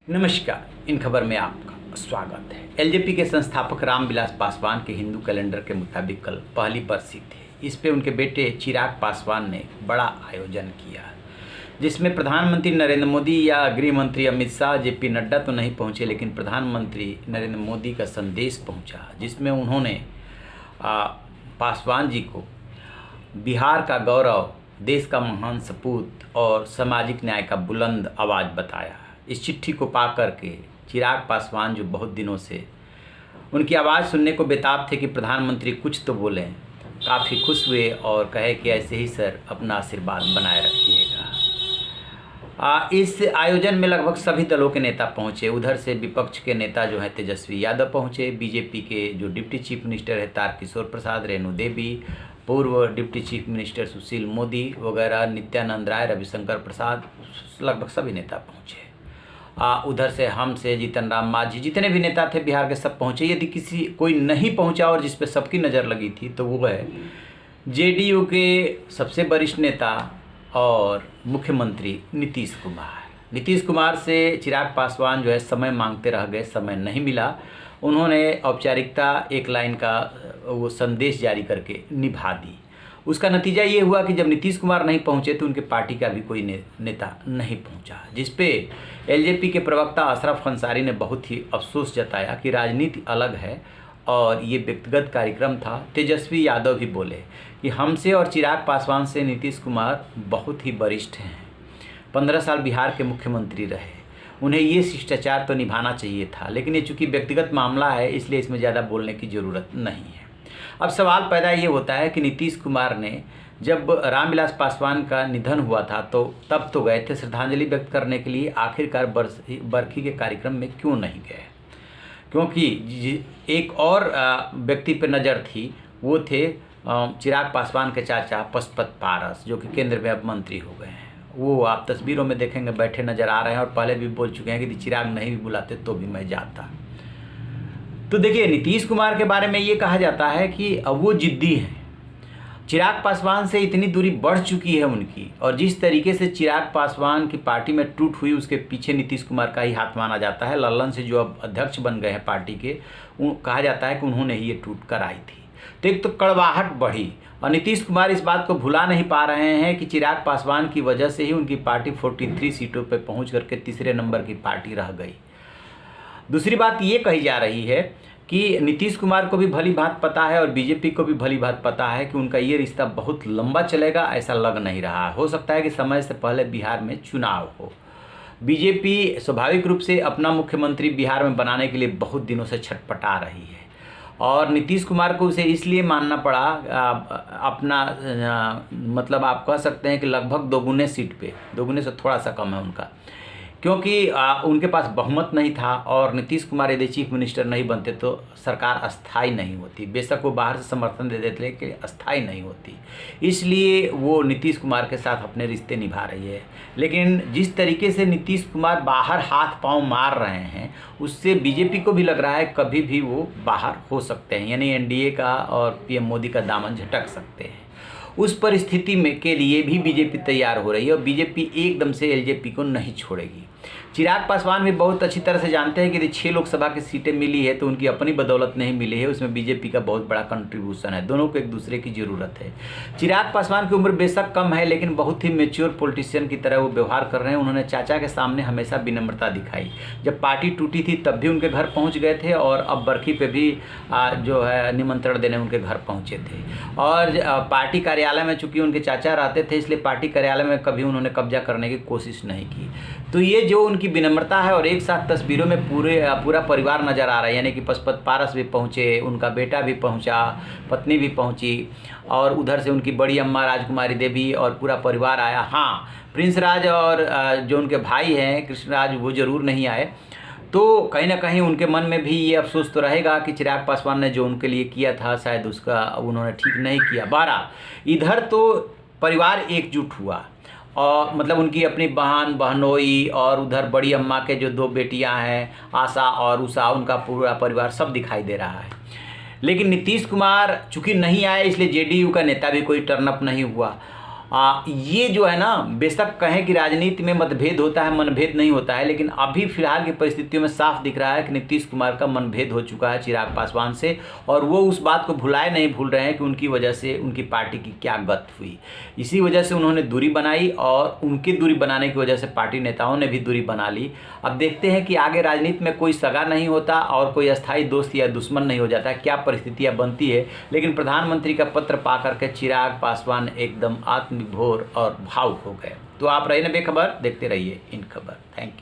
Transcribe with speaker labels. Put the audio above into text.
Speaker 1: नमस्कार। इन खबर में आपका स्वागत है। एलजेपी के संस्थापक रामविलास पासवान के हिंदू कैलेंडर के मुताबिक कल पहली बरसी थी। इस पे उनके बेटे चिराग पासवान ने बड़ा आयोजन किया, जिसमें प्रधानमंत्री नरेंद्र मोदी या गृह मंत्री अमित शाह, जेपी नड्डा तो नहीं पहुंचे, लेकिन प्रधानमंत्री नरेंद्र मोदी का संदेश पहुंचा, जिसमें उन्होंने पासवान जी को बिहार का गौरव, देश का महान सपूत और सामाजिक न्याय का बुलंद आवाज़ बताया। इस चिट्ठी को पा करके चिराग पासवान, जो बहुत दिनों से उनकी आवाज़ सुनने को बेताब थे कि प्रधानमंत्री कुछ तो बोलें, काफ़ी खुश हुए और कहे कि ऐसे ही सर अपना आशीर्वाद बनाए रखिएगा। इस आयोजन में लगभग सभी दलों के नेता पहुंचे। उधर से विपक्ष के नेता जो हैं तेजस्वी यादव पहुंचे, बीजेपी के जो डिप्टी चीफ मिनिस्टर है तारकिशोर प्रसाद, रेणु देवी, पूर्व deputy chief minister Sushil Modi वगैरह, नित्यानंद राय, रविशंकर प्रसाद, लगभग सभी नेता पहुंचे। उधर से हम से जीतन राम मांझी, जितने भी नेता थे बिहार के सब पहुँचे। यदि कोई नहीं पहुँचा और जिस पे सबकी नज़र लगी थी तो वो है जेडीयू के सबसे वरिष्ठ नेता और मुख्यमंत्री नीतीश कुमार। नीतीश कुमार से चिराग पासवान जो है समय मांगते रह गए, समय नहीं मिला। उन्होंने औपचारिकता एक लाइन का वो संदेश जारी करके निभा दी। उसका नतीजा ये हुआ कि जब नीतीश कुमार नहीं पहुंचे तो उनके पार्टी का भी कोई नेता नहीं पहुंचा, जिस पे एलजेपी के प्रवक्ता अशरफ अंसारी ने बहुत ही अफसोस जताया कि राजनीति अलग है और ये व्यक्तिगत कार्यक्रम था। तेजस्वी यादव भी बोले कि हमसे और चिराग पासवान से नीतीश कुमार बहुत ही वरिष्ठ हैं, 15 साल बिहार के मुख्यमंत्री रहे, उन्हें ये शिष्टाचार तो निभाना चाहिए था, लेकिन ये चूँकि व्यक्तिगत मामला है इसलिए इसमें ज़्यादा बोलने की ज़रूरत नहीं है। अब सवाल पैदा ये होता है कि नीतीश कुमार ने जब रामविलास पासवान का निधन हुआ था तो तब तो गए थे श्रद्धांजलि व्यक्त करने के लिए, आखिरकार बरखी के कार्यक्रम में क्यों नहीं गए? क्योंकि एक और व्यक्ति पर नज़र थी, वो थे चिराग पासवान के चाचा पशुपत पारस, जो कि केंद्र में अब मंत्री हो गए हैं। वो आप तस्वीरों में देखेंगे बैठे नज़र आ रहे हैं और पहले भी बोल चुके हैं कि चिराग नहीं भी बुलाते तो भी मैं जाता। तो देखिए, नीतीश कुमार के बारे में ये कहा जाता है कि अब वो जिद्दी हैं। चिराग पासवान से इतनी दूरी बढ़ चुकी है उनकी, और जिस तरीके से चिराग पासवान की पार्टी में टूट हुई उसके पीछे नीतीश कुमार का ही हाथ माना जाता है। लल्लन से जो अब अध्यक्ष बन गए हैं पार्टी के, कहा जाता है कि उन्होंने ही ये टूट कर आई थी। तो एक तो कड़वाहट बढ़ी, और नीतीश कुमार इस बात को भुला नहीं पा रहे हैं कि चिराग पासवान की वजह से ही उनकी पार्टी 43 सीटों पर पहुँच करके तीसरे नंबर की पार्टी रह गई। दूसरी बात ये कही जा रही है कि नीतीश कुमार को भी भली भांति पता है और बीजेपी को भी भली भांति पता है कि उनका ये रिश्ता बहुत लंबा चलेगा, ऐसा लग नहीं रहा। हो सकता है कि समय से पहले बिहार में चुनाव हो। बीजेपी स्वाभाविक रूप से अपना मुख्यमंत्री बिहार में बनाने के लिए बहुत दिनों से छटपटा रही है, और नीतीश कुमार को उसे इसलिए मानना पड़ा मतलब आप कह सकते हैं कि लगभग दोगुने सीट पे, दोगुने से थोड़ा सा कम है उनका, क्योंकि उनके पास बहुमत नहीं था। और नीतीश कुमार यदि चीफ मिनिस्टर नहीं बनते तो सरकार अस्थाई नहीं होती। बेशक वो बाहर से समर्थन दे देते लेकिन अस्थाई नहीं होती, इसलिए वो नीतीश कुमार के साथ अपने रिश्ते निभा रही है। लेकिन जिस तरीके से नीतीश कुमार बाहर हाथ पांव मार रहे हैं, उससे बीजेपी को भी लग रहा है कभी भी वो बाहर हो सकते हैं, यानी एनडीए का और पीएम मोदी का दामन झटक सकते हैं। उस परिस्थिति में के लिए भी बीजेपी तैयार हो रही है, और बीजेपी एकदम से एलजेपी को नहीं छोड़ेगी। चिराग पासवान भी बहुत अच्छी तरह से जानते हैं कि यदि 6 लोकसभा की सीटें मिली है तो उनकी अपनी बदौलत नहीं मिली है, उसमें बीजेपी का बहुत बड़ा कंट्रीब्यूशन है। दोनों को एक दूसरे की ज़रूरत है। चिराग पासवान की उम्र बेशक कम है, लेकिन बहुत ही मैच्योर पॉलिटिशियन की तरह वो व्यवहार कर रहे हैं। उन्होंने चाचा के सामने हमेशा विनम्रता दिखाई। जब पार्टी टूटी थी तब भी उनके घर पहुँच गए थे, और अब बरखी पे भी जो है निमंत्रण देने उनके घर पहुँचे थे। और पार्टी कार्यालय में चूँकि उनके चाचा रहते थे, इसलिए पार्टी कार्यालय में कभी उन्होंने कब्जा करने की कोशिश नहीं की। तो ये जो उनकी विनम्रता है, और एक साथ तस्वीरों में पूरा परिवार नज़र आ रहा है, यानी कि पशुपत पारस भी पहुँचे, उनका बेटा भी पहुँचा, पत्नी भी पहुँची, और उधर से उनकी बड़ी अम्मा राजकुमारी देवी और पूरा परिवार आया। हाँ, प्रिंस राज और जो उनके भाई हैं कृष्ण राज, वो ज़रूर नहीं आए। तो कहीं ना कहीं उनके मन में भी ये अफसोस तो रहेगा कि चिराग पासवान ने जो उनके लिए किया था शायद उसका उन्होंने ठीक नहीं किया। 12 इधर तो परिवार एकजुट हुआ, और मतलब उनकी अपनी बहनोई, और उधर बड़ी अम्मा के जो 2 बेटियां हैं आशा और उषा, उनका पूरा परिवार सब दिखाई दे रहा है। लेकिन नीतीश कुमार चूँकि नहीं आए, इसलिए जेडीयू का नेता भी कोई टर्न अप नहीं हुआ। ये जो है ना, बेशक कहें कि राजनीति में मतभेद होता है, मनभेद नहीं होता है, लेकिन अभी फिलहाल की परिस्थितियों में साफ दिख रहा है कि नीतीश कुमार का मनभेद हो चुका है चिराग पासवान से, और वो उस बात को नहीं भूल रहे हैं कि उनकी वजह से उनकी पार्टी की क्या गत हुई। इसी वजह से उन्होंने दूरी बनाई, और उनकी दूरी बनाने की वजह से पार्टी नेताओं ने भी दूरी बना ली। अब देखते हैं कि आगे राजनीति में कोई सगा नहीं होता और कोई अस्थायी दोस्त या दुश्मन नहीं हो जाता, क्या परिस्थितियाँ बनती है। लेकिन प्रधानमंत्री का पत्र पा करके चिराग पासवान एकदम आत्मविभोर और भावुक हो गए। तो आप रहे न बेखबर, देखते रहिए इन खबर। Thank you.